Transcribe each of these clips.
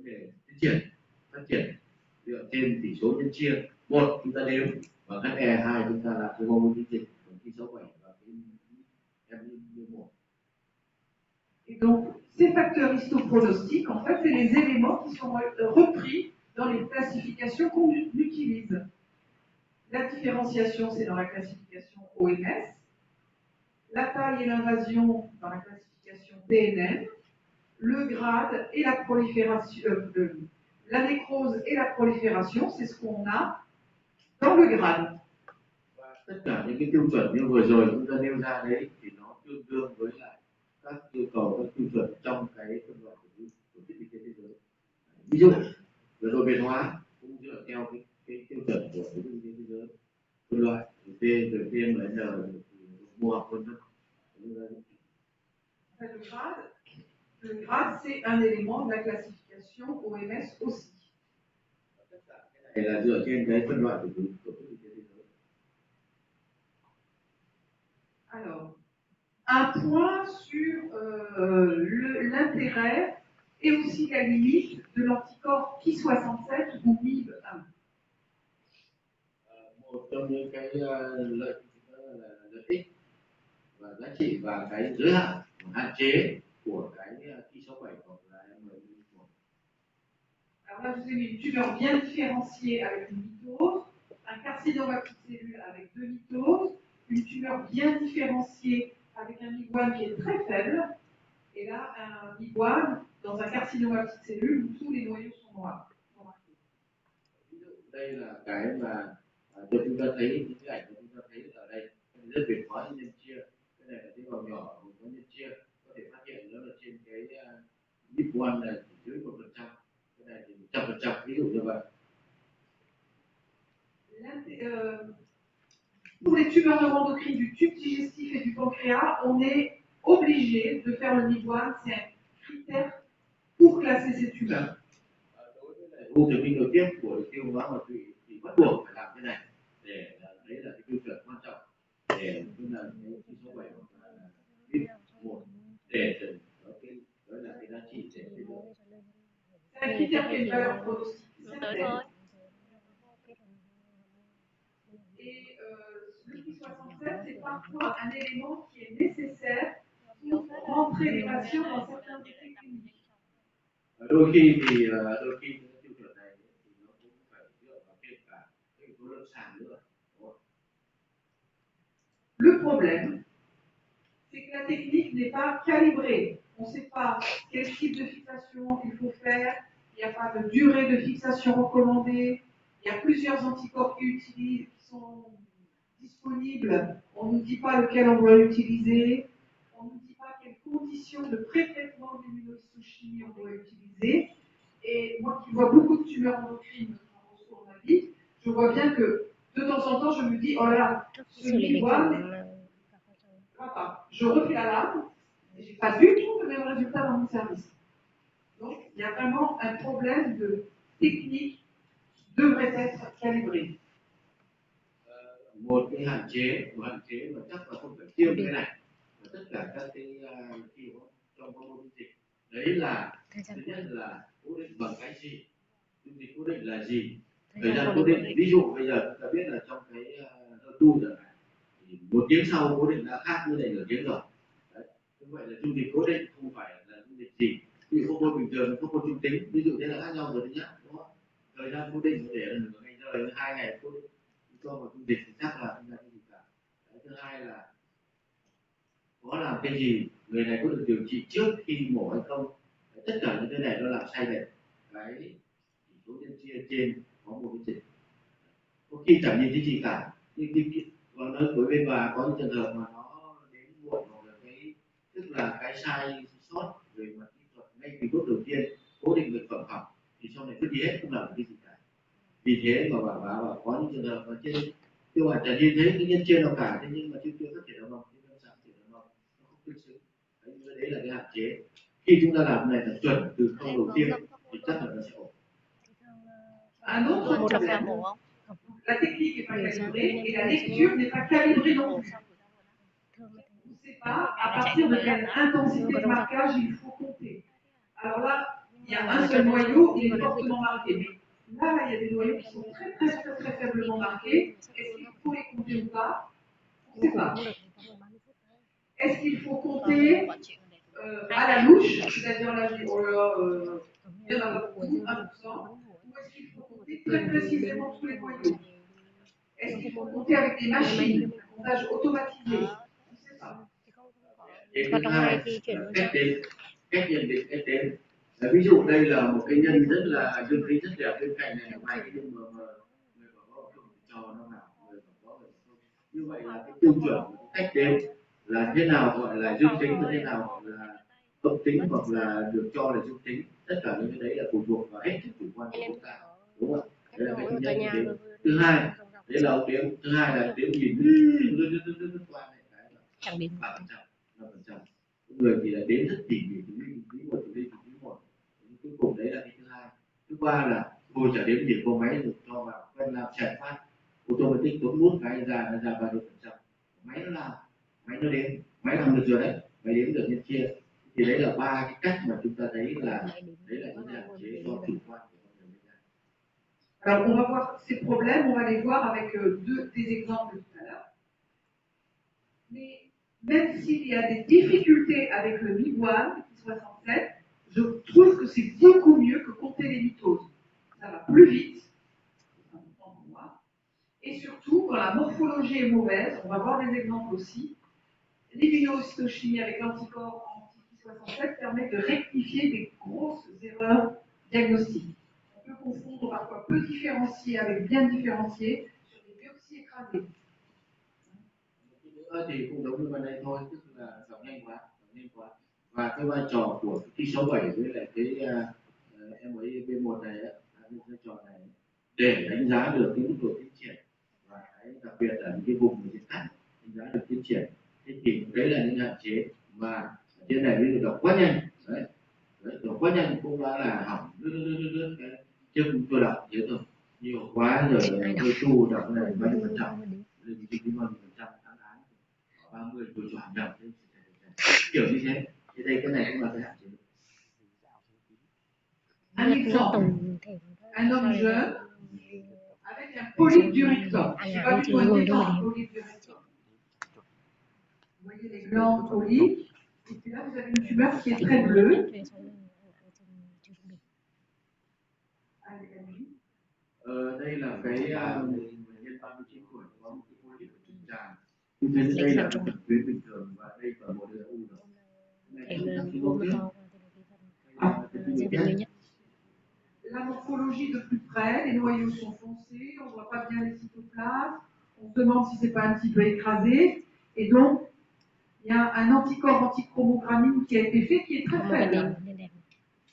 đề phát triển dựa trên tỷ số nhân chia. Một chúng ta đếm và HE, hai chúng ta làm cái mô tích dịch, còn khi 67 và cái M1. Et donc, ces facteurs histopronostiques, en fait, c'est les éléments qui sont repris dans les classifications qu'on utilise. La différenciation, c'est dans la classification OMS. La taille et l'invasion dans la classification PNN. Le grade et la prolifération, la nécrose et la prolifération, c'est ce qu'on a dans le grade. Tất cả những cái tiêu chuẩn như vừa rồi chúng ta nêu ra đấy thì nó tương đương với lại các yêu cầu, các tiêu chuẩn trong cái phân loại của tổ chức y tế thế giới. Ví dụ vừa rồi Việt Hóa cũng dựa theo cái tiêu chuẩn của tổ chức y tế thế giới, phân loại T, rồi TMN, rồi mô học vân vân. Le grade, c'est un élément de la classification OMS aussi. Tất cả cái này là dựa trên cái phân loại của tổ chức y tế thế giới. Alors, un point sur l'intérêt et aussi la limite de l'anticorps Ki67 ou MIB1. Một trong những cái lợi ích và giá trị và cái giới hạn hạn chế của cái Ki67 hoặc là M1. Alors là, je vous ai mis une tumeur bien différenciée avec une mitose, un carcinome à petites cellules avec deux mitoses, une tumeur bien différenciée avec un MIG-1 qui est très faible, et là, un MIG-1 dans un carcinome à petites cellules où tous les noyaux sont noirs. Đây là cái mà cho chúng ta thấy những cái ảnh mà chúng ta thấy ở đây rất Việt Hóa nhân chia, cái này là tế bào nhỏ gồm có nhân chia, có thể phát hiện nó là trên cái MIG-1 là chỉ dưới 1%, cái này thì 100%, ví dụ như vậy. Pour les tumeurs neuroendocrines du tube digestif et du pancréas, on est obligé de faire le MIG-1, c'est un critère pour classer ces tumeurs. U thần kinh nội tiết của tiêu hóa mà tụy thì bắt buộc phải làm cái này để đấy là cái tiêu chuẩn quan trọng để chúng ta cái số 7 hoặc là MIG-1 để có cái đó là cái giá trị để cái độ. C'est un critère qui a une valeur pronostique certaine. Et le Ki67, c'est parfois un élément qui est nécessaire pour rentrer les patients dans certains essais cliniques. Đôi khi cái tiêu chuẩn này thì nó cũng phải dựa vào thêm cả cái yếu tố lâm sàng nữa. Le problème, c'est que la technique n'est pas calibrée. On ne sait pas quel type de fixation il faut faire. Il n'y a pas de durée de fixation recommandée. Il y a plusieurs anticorps qui sont disponibles. On ne nous dit pas lequel on doit utiliser. On ne nous dit pas quelles conditions de pré-traitement d'immunohistochimie on doit utiliser. Et moi qui vois beaucoup de tumeurs endocrines dans ma vie, je vois bien que de temps en temps, je me dis, oh là là, ce MIG-1, je refais la lame, et je n'ai pas du tout le même résultat dans mon service. Donc, il y a vraiment un problème de technique qui devrait être calibré. Một cái hạn chế mà chắc là không phải riêng cái này, mà tất cả các cái khi trong mô dịch đấy là thứ nhất là cố định bằng cái gì, dung dịch cố định là gì, thời gian cố định. Ví dụ bây giờ chúng ta biết là trong cái HER2 chẳng hạn thì 1 tiếng sau cố định đã khác với lại nửa tiếng rồi. Đấy. Như vậy là dung dịch cố định không phải là dung dịch gì. Ví dụ hormone bình thường, hormone trung tính, ví dụ thế là khác nhau rồi đấy nhá, đúng không? Thời gian cố định để là nửa ngày rời 2 ngày cố định cho một dung dịch thì chắc là không ra cái gì cả. Đấy, thứ hai là có làm cái gì, người này có được điều trị trước khi mổ hay không. Đấy, tất cả những cái này nó làm sai lệch cái chỉ số nhân chia trên có một cái dịch. Có khi chẳng nhìn thấy gì cả, nhưng còn nói với bên bà có những trường hợp mà nó đến muộn hoặc là cái tức là cái sai sót về mặt kỹ thuật ngay từ bước đầu tiên cố định được phẩm học thì sau này vứt đi hết không làm được cái gì cả. Vì thế mà bà có những trường hợp mà trên tiêu bản chẳng nhìn thấy cái nhân chia nào cả, thế nhưng mà chưa phát triển được không, chưa phát triển được không, nó không tương xứng. Đấy là cái hạn chế. Khi chúng ta làm này là chuẩn từ khâu đầu tiên thì chắc là nó sẽ ổn. Un autre problème, la technique n'est pas calibrée et la lecture n'est pas calibrée non plus. On ne sait pas à partir de quelle intensité de marquage il faut compter. Alors là, il y a un seul noyau, il est fortement marqué. Mais là, il y a des noyaux qui sont très faiblement marqués. Est-ce qu'il faut les compter ou pas? On ne sait pas. Est-ce qu'il faut compter à la louche, c'est-à-dire là, je dis, oh là, il y en a pas beaucoup, 1%, ou est-ce qu'il faut compter très précisément tous les noyaux? Est-ce qu'il faut compter avec des machines, un comptage automatisé? On ne sait pas. Điểm thứ hai là cách nhận định cách đếm. Ví dụ đây là một cái nhân rất là dương tính rất đẹp, bên cạnh này là vài cái nhân mà người bảo có trò nó nào người bảo có không. Như vậy là cái tiêu chuẩn cách đếm là thế nào gọi là dương tính và thế nào gọi là âm tính hoặc là được cho là dương tính, tất cả những cái đấy là phụ thuộc vào hết sức chủ quan của chúng ta, đúng không? Đấy là cái thứ nhất. Đếm thứ hai đấy là ông đếm, thứ hai là đếm nhìn lướt qua này cái là 5%. Người thì là đếm rất tỉ mỉ từng ly một từng ly một. Cuối cùng đấy là cái thứ hai. Thứ ba là tôi chả đếm gì, có máy được cho vào quen làm chạy phát automatic bấm nút cái ra nó ra bao nhiêu phần trăm, máy nó làm, máy nó đếm, máy làm được rồi đấy, máy đếm được nhân chia. Thì đấy là ba cái cách mà chúng ta thấy là đấy là những hạn chế do chủ quan của con người. Alors, on va voir ces problèmes, on va les voir avec des exemples tout à l'heure. Mais même s'il y a des difficultés avec le MIG-1, 67, je trouve que c'est beaucoup mieux que compter les mitoses. Ça va plus vite, c'est important pour moi. Et surtout, quand la morphologie est mauvaise, on va voir des exemples aussi, l'immunohistochimie avec l'anticorps anti-67 permet de rectifier des grosses erreurs diagnostiques. On peut confondre parfois peu différencié avec bien différencié sur des biopsies écrasées. Thì cũng giống như bên đây thôi, tức là đọc nhanh quá. Và cái vai trò của cái 67 với lại cái MIB1 này á, cái vai trò này để đánh giá được cái mức độ tiến triển và cái đặc biệt là những cái vùng mà diễn cắt đánh giá được tiến triển. Thế thì đấy là những hạn chế mà trên này ví dụ đọc quá nhanh, đấy đọc quá nhanh cũng đã là hỏng lướt cái trước tôi đọc thế thôi, nhiều quá rồi tôi chu đọc cái này bao nhiêu phần trăm lên chính bao nhiêu phần trăm 30 tuổi chọn nhầm kiểu như thế. Thì đây cái này cũng là cái hạn chế. Un exemple, un homme jeune avec un polype du rectum. Je n'ai pas du tout un débat, polype du rectum. Vous voyez les glandes polypes, et puis là vous avez une tumeur qui est très bleue. Đây là cái nhân 39 tuổi có một cái polyp ở trực tràng. Như thế đây là cái phần tuyến bình thường và đây là một cái u rồi. La morphologie de plus près, les noyaux sont foncés, on ne voit pas bien les cytoplasmes, on se demande si ce n'est pas un petit peu écrasé, et donc il y a un anticorps antichromogramine qui a été fait qui est très faible.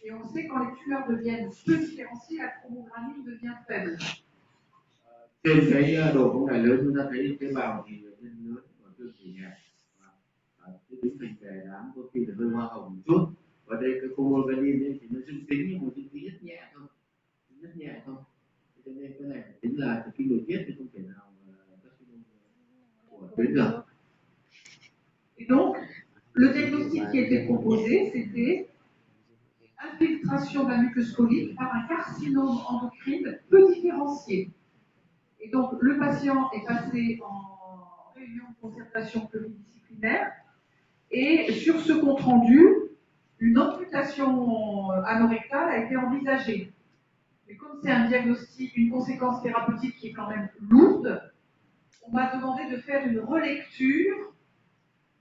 Et on sait quand les tumeurs deviennent peu différenciées, la chromogramine devient faible. Trên cái đồ công này lớn chúng ta thấy tế bào thì nhân lớn còn tương thì nhẹ, cái tính thành về đám có khi là hơi hoa hồng một chút, và đây cái chromogranin thì nó dương tính nhưng mà dương tính rất nhẹ thôi, cho nên cái này tính là cái nội tiết thì không thể nào của tuyến được. Et donc le diagnostic qui était proposé, c'était infiltration d'un mucus polype par un carcinome endocrine peu différencié. Et donc, le patient est passé en réunion de concertation pluridisciplinaire et sur ce compte-rendu, une amputation anorectale a été envisagée. Mais comme c'est un diagnostic, une conséquence thérapeutique qui est quand même lourde, on m'a demandé de faire une relecture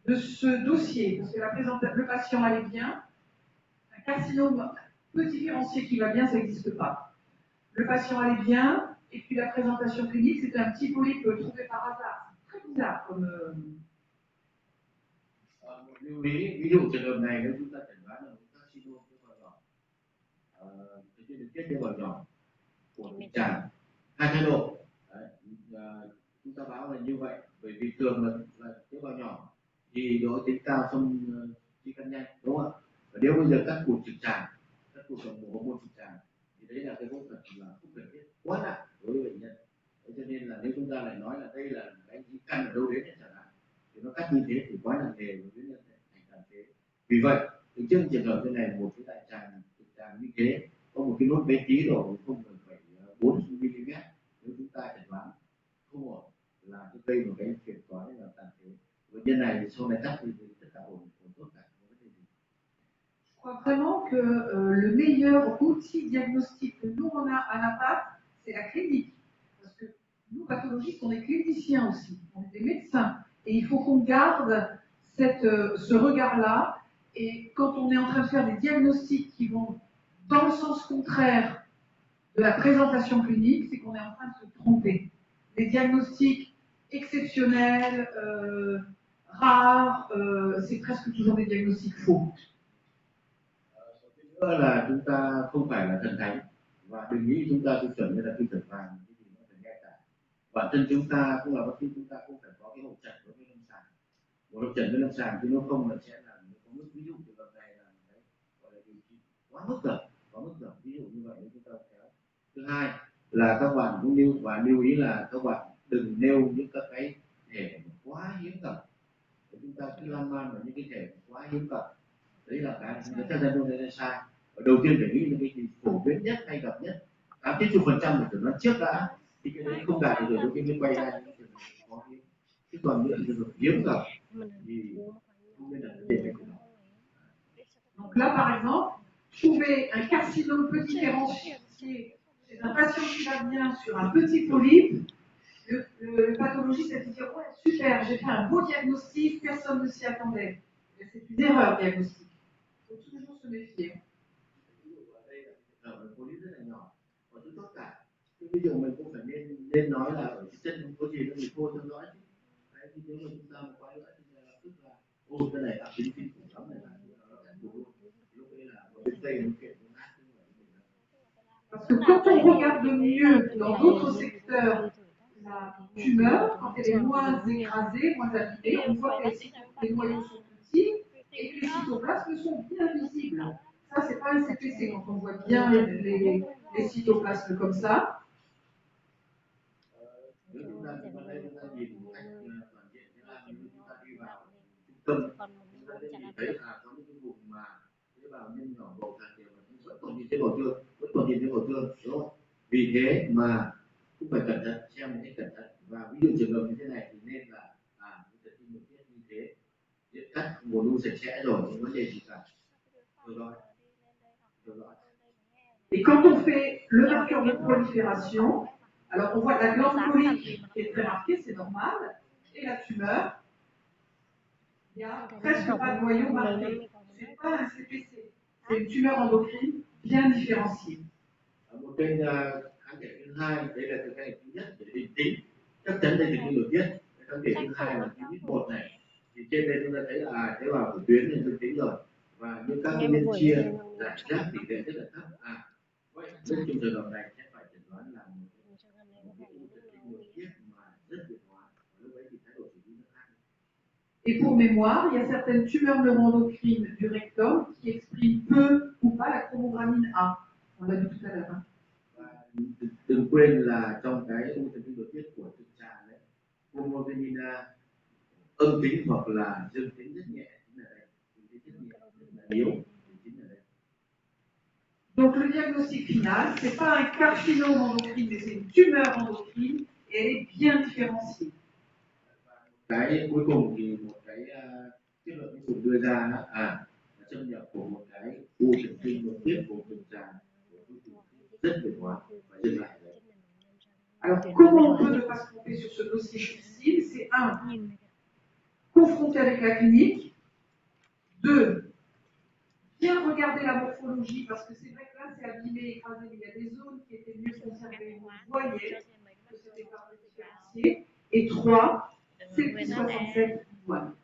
de ce dossier, parce que le patient allait bien, un carcinome peu différencié qui va bien, ça n'existe pas. Le patient allait bien, et puis la présentation clinique, c'était un petit polype trouvé par hasard. C'est très bizarre comme... Lưu ý, ví dụ trường hợp này nếu chúng ta chẩn đoán là một carcinoma tế bào nhỏ, cái đường tiết tế bào nhỏ của trực tràng 2 thái độ, chúng ta báo là như vậy, bởi vì thường là tế bào nhỏ thì độ tính cao xong di căn nhanh, đúng không ạ? Và nếu bây giờ cắt cụt trực tràng, cắt cụt đồng bộ hormone trực tràng thì đấy là cái phẫu thuật là không cần thiết, quá nặng đối với bệnh nhân. Thế cho nên là nếu chúng ta lại nói là đây là cái di căn ở đâu đến chẳng hạn, thì nó cắt như thế thì quá nặng nề với bệnh nhân thành phản phế. Vì vậy, trước trường hợp như này, một cái đại tràng trực trạng như thế, có một cái nốt bé tí rồi 0,4 mm, nếu chúng ta chẩn đoán không ổn là cái gây một cái phiền toái là tàn phế. Bệnh nhân này thì sau này chắc thì tất cả ổn tốt cả, không có vấn đề gì. Je crois vraiment que le meilleur outil diagnostique que nous on a à NAPAT, c'est la clinique. Parce que nous, pathologistes, on est cliniciens aussi, on est des médecins. Et il faut qu'on garde ce regard-là. Et quand on est en train de faire des diagnostics qui vont dans le sens contraire de la présentation clinique, c'est qu'on est en train de se tromper. Les diagnostics exceptionnels, rares, c'est presque toujours des diagnostics faux. Nữa là chúng ta không phải là thần thánh và đừng nghĩ chúng ta tiêu chuẩn như là tiêu chuẩn vàng cái gì nó phải nghe cả. Bản thân chúng ta cũng là bác sĩ, chúng ta cũng phải có cái hội trần đối với lâm sàng. Một hội trần với lâm sàng chứ nếu không là sẽ là có mức, ví dụ trường hợp này là cái gọi là điều trị quá mức rồi, ví dụ như vậy nếu chúng ta kéo. Thứ hai là các bạn cũng lưu ý là các bạn đừng nêu những các cái thể quá hiếm gặp. Chúng ta cứ lan man vào những cái thể quá hiếm gặp. Đấy là cái chắc chắn tôi thấy sai. Đầu tiên phải nghĩ là cái gì phổ biến nhất hay gặp nhất, 80% phải chuẩn đoán trước đã, thì cái đấy không đạt được rồi đôi khi mới quay ra những trường hợp khó hiếm. Chứ còn những trường hợp hiếm gặp thì không nên là vấn đề về cái đó. Donc là, par exemple, trouver un carcinome peu différencié chez un patient qui va bien sur un petit polype, le pathologiste va se dire ouais, super, j'ai fait un beau diagnostic, personne ne s'y attendait. Mais c'est une erreur diagnostique. Il faut toujours se méfier. Ví dụ mình cũng phải nên nói là ở cái chân không có gì đâu, mình cô theo dõi chứ. Đấy, thì nếu mà chúng ta một quá nữa thì là tức là cái này ác tính kinh khủng lắm này, nó sẽ đủ luôn. Lúc đấy là một cái cây nó kiện nó nát. Parce que quand on regarde mieux dans d'autres secteurs la tumeur, quand elle est moins écrasée, moins abîmée, on voit que les noyaux sont petits et que les cytoplasmes sont bien visibles. Ça, c'est pas un CPC quand on voit bien les cytoplasmes comme ça. Nếu chúng ta nhìn một cách toàn diện, thế là nếu chúng ta đi vào trung tâm, chúng ta sẽ nhìn thấy là có những cái vùng mà tế bào nhân nhỏ bầu càng nhiều mà vẫn còn nhìn thấy bầu trương, đúng không? Vì thế mà cũng phải cẩn thận, xem một cách cẩn thận, và ví dụ trường hợp như thế này thì nên là cái tim nội tiết như thế, điện cắt nguồn lưu sạch sẽ rồi, không vấn đề gì cả. Rồi. Et quand on fait le marqueur de prolifération, alors on voit la glande colique qui est très marquée, c'est normal, et la tumeur, il n'y a presque pas de noyau marqué. Ce n'est pas un CPC, c'est une tumeur endocrine bien différenciée. Một kênh kháng thể thứ hai, đấy là cái thứ nhất để định tính, chắc chắn đây là cái nội tiết. Kháng thể thứ hai là cái MIP1 này, thì trên đây chúng ta thấy là tế bào của tuyến này dương tính rồi, và những các nguyên chia giải rác tỷ lệ rất là thấp. Vậy trong trường hợp này sẽ phải chẩn đoán là một cái u thần kinh nội tiết mà rất biệt hóa, lúc ấy thì thái độ xử lý nó khác. Et pour mémoire, il y a certaines tumeurs neuroendocrines du rectum qui expriment peu ou pas la chromogramine A. On l'a vu tout à l'heure. Đừng quên là trong cái u thần kinh nội tiết của trực tràng đấy, chromogramine A âm tính hoặc là dương tính rất nhẹ, chính là đây, rất nhẹ, rất là yếu, chính là đây. Donc le diagnostic final, ce n'est pas un carcinome endocrine, mais c'est une tumeur endocrine et elle est bien différenciée. Cái cuối cùng thì một cái kết luận cuối cùng đưa ra là xâm nhập của một cái u thần kinh nội tiết của trực tràng rất biệt hóa và dừng lại đấy. Alors comment on peut ne pas se tromper sur ce dossier difficile? C'est un, confronter avec la clinique. Deux, bien regarder la morphologie, parce que c'est vrai que là, c'est abîmé, écrasé, mais il y a des zones qui étaient mieux conservées. Vous voyez que c'était pas différencié. Et trois, CP67 voilà.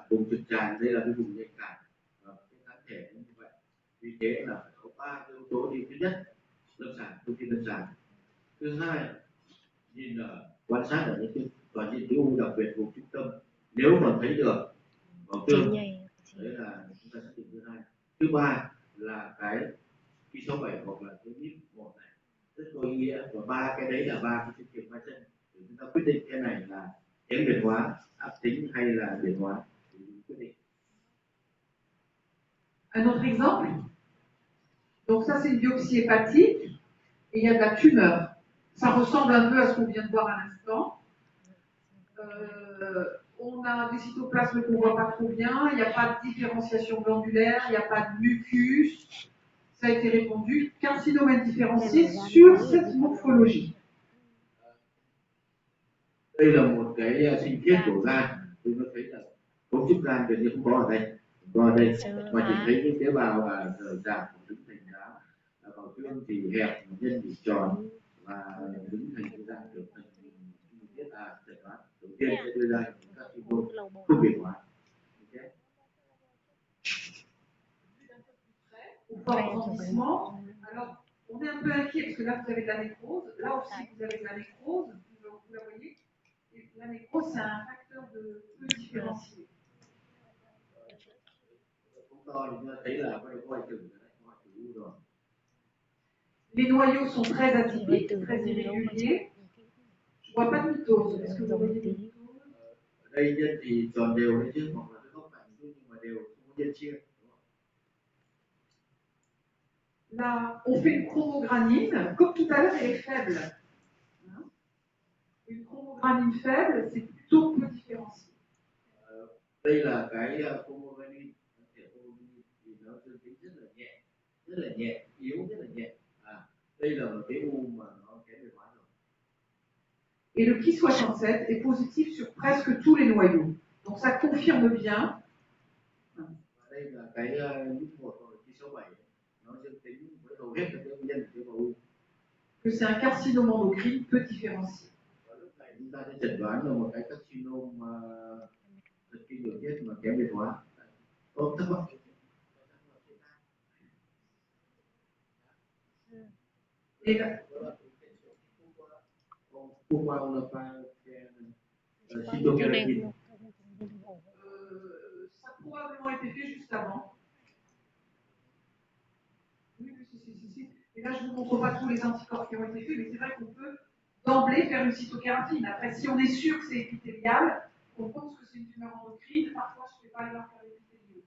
Vùng trực tràng đây là cái vùng nhạy cảm, cái kháng thể như vậy. Vì thế là phải có 3 yếu tố đi. Thứ nhất, lâm sàng, thông tin lâm sàng. Thứ hai, nhìn quan sát ở những cái toàn diện cái u, đặc biệt vùng trung tâm, nếu mà thấy được màu tương, đấy là chúng ta xác định thứ hai. Thứ ba là cái Ki67 hoặc là cái MIP1 này rất có ý nghĩa, và ba cái đấy là ba cái chương trình ba chân để chúng ta quyết định cái này là kém biệt hóa, ác tính hay là biệt hóa thì quyết định. Un autre exemple. Donc ça, c'est une biopsie hépatique et il y a de la tumeur. Ça ressemble un peu à ce qu'on vient de voir à l'instant. On a des cytoplasmes qu'on ne voit pas trop bien, il n'y a pas de différenciation glandulaire, il n'y a pas de mucus. Ça a été répondu. Carcinome différencié sur cette morphologie. Đây là một cái sinh thiết của gan. Tôi có thấy là cấu trúc gan gần như không có ở đây. Có ở đây mà chỉ thấy những tế bào là giảm đứng thành đá, vào xương thì hẹp, nhân thì tròn và đứng thành cái dạng kiểu thành biết là chẩn đoán đầu tiên sẽ đưa ra các symptômes không biệt hóa. Au fort grandissement. Alors, on est un peu inquiet parce que là, vous avez de la nécrose. Là aussi, vous avez de la nécrose. Vous la voyez. Et la nécrose, c'est un facteur de peu différencié. Les noyaux sont très atypiques, très irréguliers. Je ne vois pas de mitose. Est-ce que vous voyez des mitoses? Đây nhân thì tròn đều đấy chứ, hoặc là cái góc cạnh nhưng mà đều không có nhân chia. Là, on fait une chromogranine. Comme tout à l'heure, elle est faible. Une chromogranine faible, c'est plutôt peu différencié. Đây là cái chromogranine thì nó dương tính rất là nhẹ, yếu rất là nhẹ. Đây là một cái u mà nó kém biệt hóa rồi. Et le Ki67 est positif sur presque tous les noyaux. Donc ça confirme bien. Đây là cái nhịp 1 hoặc là Ki67, nó dương tính với hầu hết các nhân tế bào u. Que c'est un carcinome endocrine peu différencié. Chúng ta sẽ chẩn đoán là một cái carcinome thần kinh nội tiết mà kém biệt hóa. Thắc mắc. Et là, pourquoi on n'a pas fait cytokératine? Ça a probablement été fait juste avant. Oui, si. Et là, je ne vous montre pas tous les anticorps qui ont été faits, mais c'est vrai qu'on peut d'emblée faire une cytokératine. Après, si on est sûr que c'est épithélial, on pense que c'est une tumeur endocrine, parfois je ne fais pas les marqueurs épithéliaux.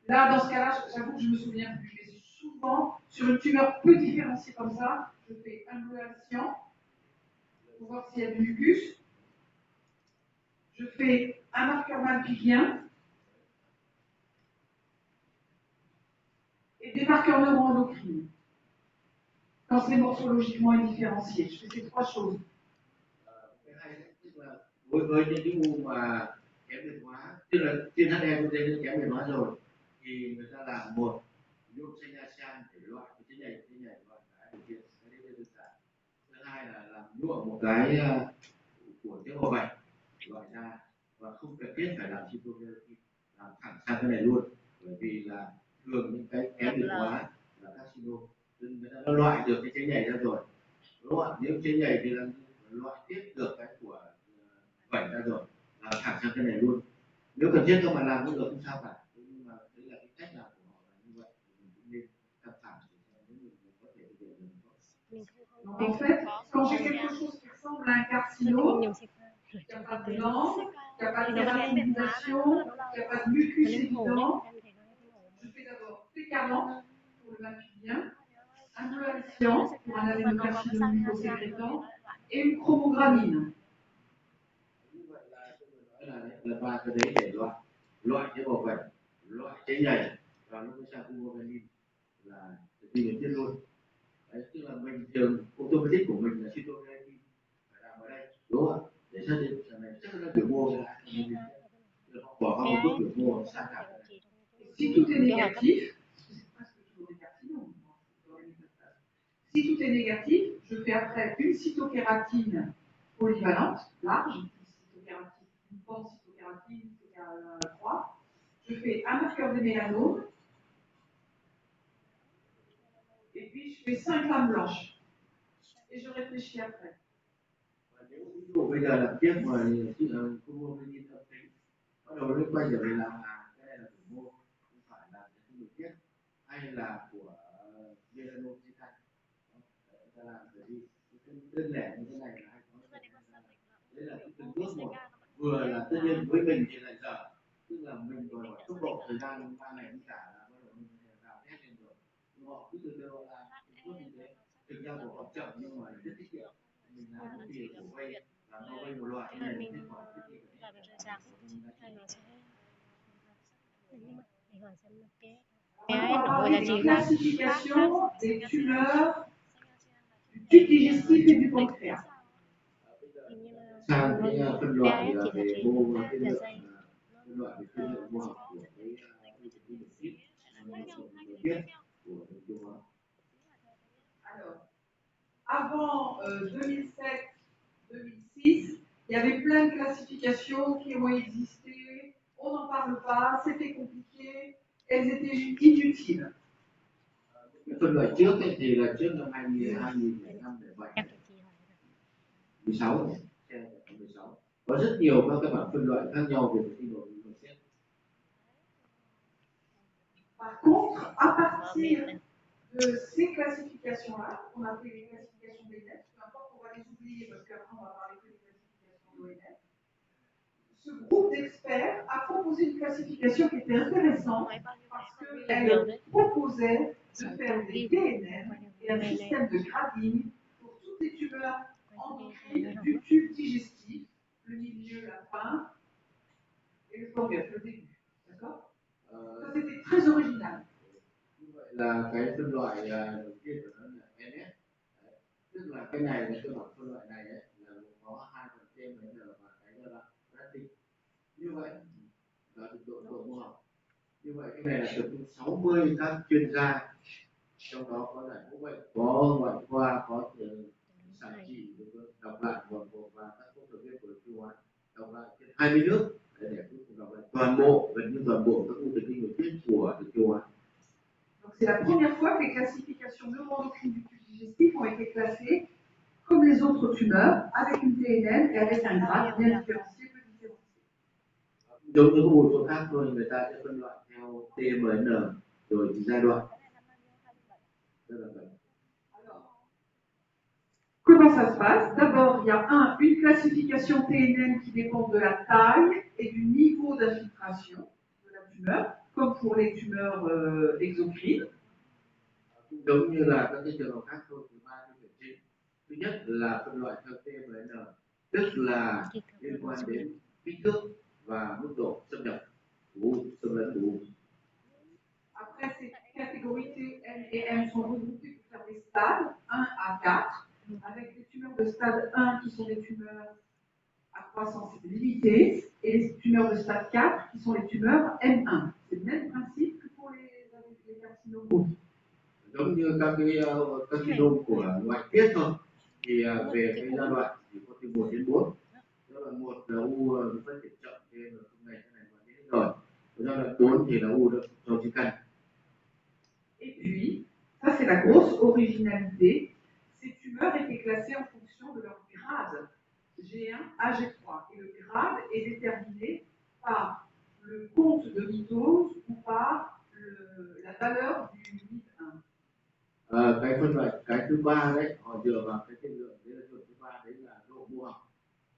Là, dans ce cas-là, j'avoue que je ne me souviens plus, mais souvent, sur une tumeur peu différenciée comme ça, je fais un bleuation pour voir s'il y a du mucus. Je fais un marqueur malpigien et des marqueurs neuroendocrines. Quand c'est morphologiquement indifférencié, je fais ces trois choses. Đối với những cái u mà kém biệt hóa, tức là trên HE có dây kém biệt hóa rồi, thì người ta làm một nhuộm để loại cái nhảy loại cái đầu tiên, cái đấy là đơn giản. Thứ hai là làm nhuộm một cái của tế bào vảy loại ra và không cần thiết phải làm cytokeratiन, làm thẳng sang cái này luôn, bởi vì là thường những cái kém biệt hóa là carcinoma, nên người ta đã loại được cái chế nhảy ra rồi, đúng không ạ? Nếu chế nhảy thì là loại tiếp được cái của vảy ra rồi, làm thẳng sang cái này luôn. Nếu cần thiết không mà làm cũng được, không sao cả, nhưng mà đấy là cái cách làm của họ là như vậy, mình cũng nên tham khảo để mình có thể thực hiện được. Donc en fait, quand j'ai quelque chose qui ressemble à un carcinome, il n'y a pas de glande, il n'y a pas de kératinisation, il n'y a pas de mucus évident, je fais d'abord P40 pour le malpigien, un bleuation pour un adénocarcinome mucosécrétant et une chromogranine. Là ba cái đấy để loại tế bào vảy, loại chế nhảy và nó mới sang chromogranine là đi đến tiết luôn. Đấy, tức là mình thường automatic của mình là cytokeratiन phải làm ở đây, đúng không ạ? Để xác định rằng này chắc là biểu mô là họ bỏ qua một bước biểu mô sang cả. Si tout est négatif, c'est presque toujours des carcinomes. Si tout est négatif, je fais après une cytokératine polyvalente, large, une pancytokératine, CK3. Je fais un marqueur des mélanomes. Et puis je fais 5 lames blanches. Et je réfléchis après. Nếu bây giờ làm tiếp mà chromogranine âm tính, bắt đầu nó quay trở về làm cái này là biểu mô, không phải là cái biểu tiết hay là của melanom di thanh. Ta làm bởi vì đơn lẻ như thế này là hay có đấy là từng bước một, vừa là tất nhiên với mình thì lại dở, tức là mình đòi hỏi tốc độ thời gian 3 ngày cũng cả là bắt đầu mình họ cứ từ từ họ làm tốt như thế, thực ra của họ chậm nhưng mà rất tiết kiệm. Mình làm cái tiền của vay làm cho vay một loại này kết quả cái gì cả Maintenant, on va parler des classifications des tumeurs du tube digestif et du pancréas. sang cái phân loại về mô cái lượng phân loại về chất lượng mô học của cái viết của tiêu hóa. Alors, avant 2007-2006, il y avait plein de classifications qui ont existé. On n'en parle pas, c'était compliqué, elles étaient inutiles. Cái phân loại trước ấy, thì là trước năm 2007 16 16 có rất nhiều các bảng phân loại khác nhau về tinh độ nội tiết. Par contre, à partir de ces classifications-là, qu'on appelle les classifications d'ONS, peu importe, on va les oublier parce qu'après on va parler que des classifications d'ONS. Ce groupe d'experts a proposé une classification qui était intéressante parce qu'elle proposait de faire des DNM et un système de grading pour toutes les tumeurs endocrines du tube digestif, le milieu, la fin et le pancréas, le début. D'accord? Ça c'était très original. Là cái phân loại đầu tiên của nó là NS. Tức là cái này là cái bảng phân loại này ấy, là có hai phần TMN và cái là rating. Như vậy là độ mô học. Như vậy cái này là tập trung 60 các chuyên gia, trong đó có giải phẫu bệnh, có ngoại khoa, có sản trị, đọc lại và các phẫu thuật viên của tiêu hóa đọc lại trên 20 nước để cuối cùng đọc lại toàn bộ gần như toàn bộ các u thần kinh nội tiết của tiêu hóa. Donc c'est la première fois que les classifications neuroendocrines du tube digestif ont été classées comme les autres tumeurs, avec une TNM et avec un grade bien différencié, peu différencié. Giống như các mô số khác thôi, người ta sẽ phân loại theo TMN rồi giai đoạn. Alors, comment ça se passe? D'abord, il y a une classification TNM qui dépend de la taille et du niveau d'infiltration de la tumeur, comme pour les tumeurs exocrines. Giống như là các cái trường hợp khác thôi, thì ba cái biểu chính. Thứ nhất là phân loại theo TMN, tức là liên quan đến kích thước và mức độ xâm nhập của xâm lấn của u. Après, ces catégories T, N et M sont regroupées pour faire des stades 1 à 4, avec les tumeurs de stade 1 qui sont des tumeurs à croissance limitée et les tumeurs de stade 4 qui sont les tumeurs M1. C'est le même principe que pour les carcinomes. Giống như các cái đôm của ngoại tiết thôi, thì về cái giai đoạn thì có từ 1 đến 4. Giai đoạn 1 là u phát triển chậm nên là không này và thế rồi. Giai đoạn 4 thì là u đã cho di căn. Et puis, ça c'est la grosse originalité, ces tumeurs étaient classées en fonction de leur grade G1 à G3. Et le grade est déterminé par le compte de mitose ou par la valeur du MIB1. Cái phân loại cái thứ ba đấy, họ dựa vào cái lượng đấy là chuẩn thứ ba, đấy là độ mô học.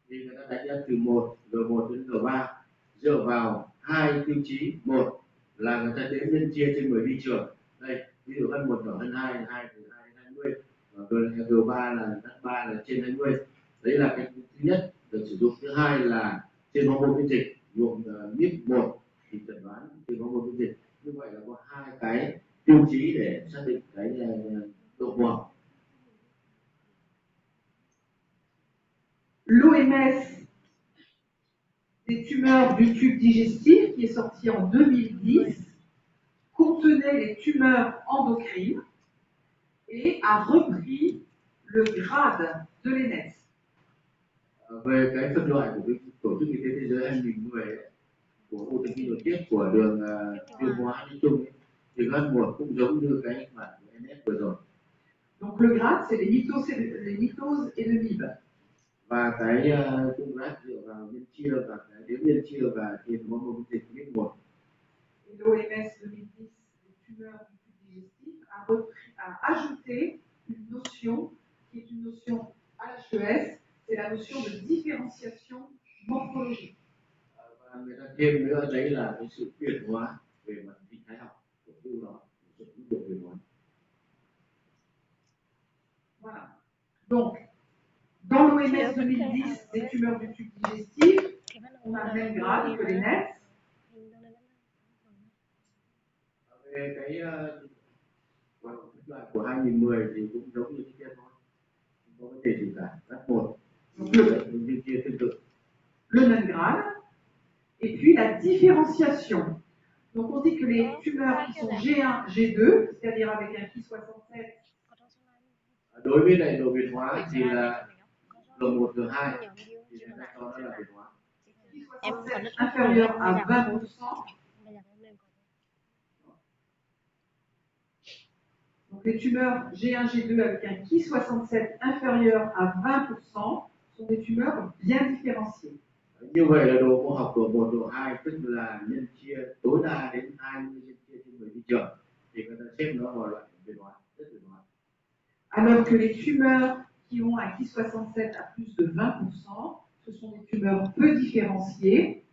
Thì người ta đánh giá từ 1 G1 đến G3 dựa vào hai tiêu chí. Một là người ta đếm nhân chia trên 10 vi trường. Đây, ví dụ H1 nhỏ hơn 2, 2 từ 2 đến 20, và G3 là H3 là trên 20. Đấy là cái thứ nhất được sử dụng. Thứ hai là trên hormone miễn dịch, dùng MIB1 thì chẩn đoán trên hormone miễn dịch. Như vậy là có hai cái tiêu chí để xác định cái độ mô học. L'OMS des tumeurs du tube digestif, qui est sorti en 2010, contenait les tumeurs endocrines et a repris le grade de l'ENS. Về cái phân loại của cái tổ chức y tế thế giới 2010 của u thần kinh nội tiết của đường tiêu hóa nói chung thì H1 cũng giống như cái bản NS vừa rồi. Donc le grade, c'est les mitoses et le MIB. Và cái cung grade dựa vào nhân chia và cái đếm nhân chia và tiền hormone miễn dịch MIB1. L'OMS 2010 des tumeurs du tube digestif a ajouté une notion qui est une notion à l'HES, c'est la notion de différenciation morphologique. Và người ta thêm nữa đấy là cái sự chuyển hóa về mặt hình thái học của u đó, sự biến đổi chuyển hóa. tumeurs du tube digestif, on a le même grade que les NETs. Về cái loại của 2010 thì cũng giống như cái kia thôi, không có vấn đề gì cả. Các một như kia tương tự. Le même grade, et puis la différenciation. Donc on dit que les tumeurs qui sont G1, G2, c'est-à-dire avec un Ki67. Đối với lại độ biệt hóa thì là G1, G2 thì người ta cho nó là biệt hóa. Ki67 inférieur à 20%. Donc les tumeurs G1, G2 avec un Ki67 inférieur à 20% sont des tumeurs bien différenciées. Như vậy là độ khoa học độ 1, độ 2 tức là nhân chia tối đa đến 20 nhân chia trên 10 vi trường thì người ta xếp nó vào loại biệt hóa, rất biệt hóa. Alors que les tumeurs qui ont un Ki67 à plus de 20%, ce sont des tumeurs peu différenciées,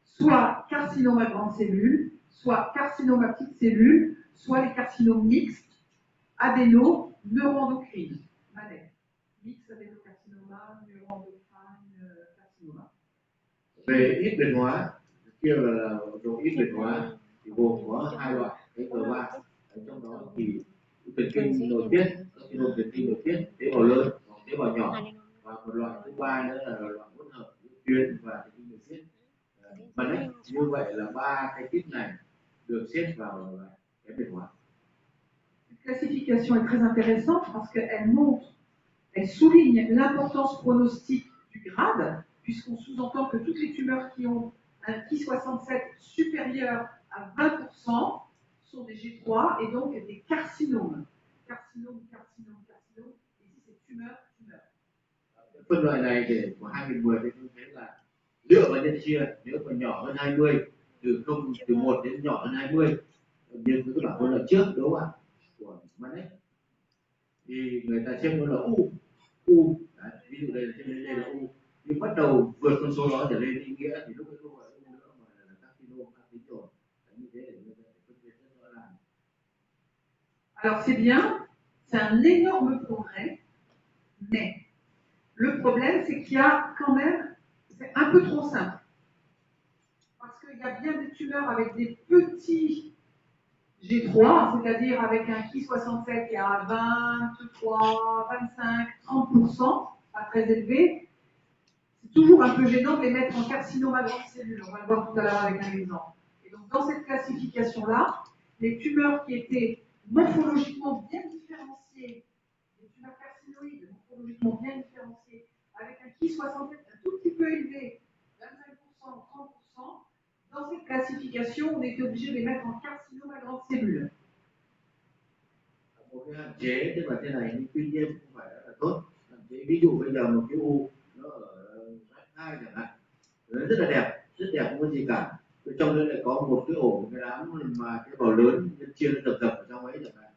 soit carcinome à grande cellule, soit carcinome à petite cellule, soit les carcinomes mixtes, adéno, neuroendocrine. Mixte adénocarcinoma, neuroendocrine, carcinoma. Về ít biệt hóa, kia là độ ít biệt hóa thì gồm có hai loại, cái G3 ở trong đó thì thần kinh nội tiết, các cái thần kinh nội tiết, tế bào lớn hoặc tế bào nhỏ, và một loại thứ ba nữa là loại hỗn hợp tuyến và thần kinh nội tiết. Mà đấy, như vậy là ba cái típ này được xếp vào cái biệt hóa. Cette classification est très intéressante parce qu'elle montre, elle souligne l'importance pronostique du grade, puisqu'on sous-entend que toutes les tumeurs qui ont un Ki67 supérieur à 20% sont des G3 et donc des carcinomes. Carcinome, carcinome, carcinome, et ici c'est tumeur, tumeur. Phân loại này để của 2010 thì tôi thấy là dựa vào nhân chia, nếu mà nhỏ hơn 20, từ 1 đến nhỏ hơn 20, như cái bảng phân loại trước đúng không ạ? Của Manet thì người ta xếp nó là U. Đấy, ví dụ đây là trên đây là U, nhưng bắt đầu vượt con số đó trở lên ý nghĩa thì lúc ấy không phải U nữa mà là carcinome, các tính rồi. Như thế để người ta phân biệt rất rõ ràng. Alors c'est bien, c'est un énorme progrès, mais le problème c'est qu'il y a quand même, c'est un peu trop simple. Parce qu'il y a bien des tumeurs avec des petits G3, c'est-à-dire avec un Ki67 qui est à 23, 25, 30%, pas très élevé. C'est toujours un peu gênant de les mettre en carcinome à grande cellule. On va le voir tout à l'heure avec un exemple. Et donc dans cette classification-là, les tumeurs qui étaient morphologiquement bien différenciées, les tumeurs carcinoïdes morphologiquement bien différenciées, avec un Ki67 un tout petit peu élevé, 25%, 30%, dans cette classification, on était obligé de les mettre en carcinome à grande cellule. Một cái hạn chế tức là thế này, nhưng tuy nhiên không phải là tốt. Hạn chế ví dụ bây giờ một cái U nó ở hai chẳng hạn, nó rất là đẹp, không có gì cả. Trong đó lại có một cái ổ, một cái đám mà cái bào lớn chia nó dập ở trong ấy chẳng hạn,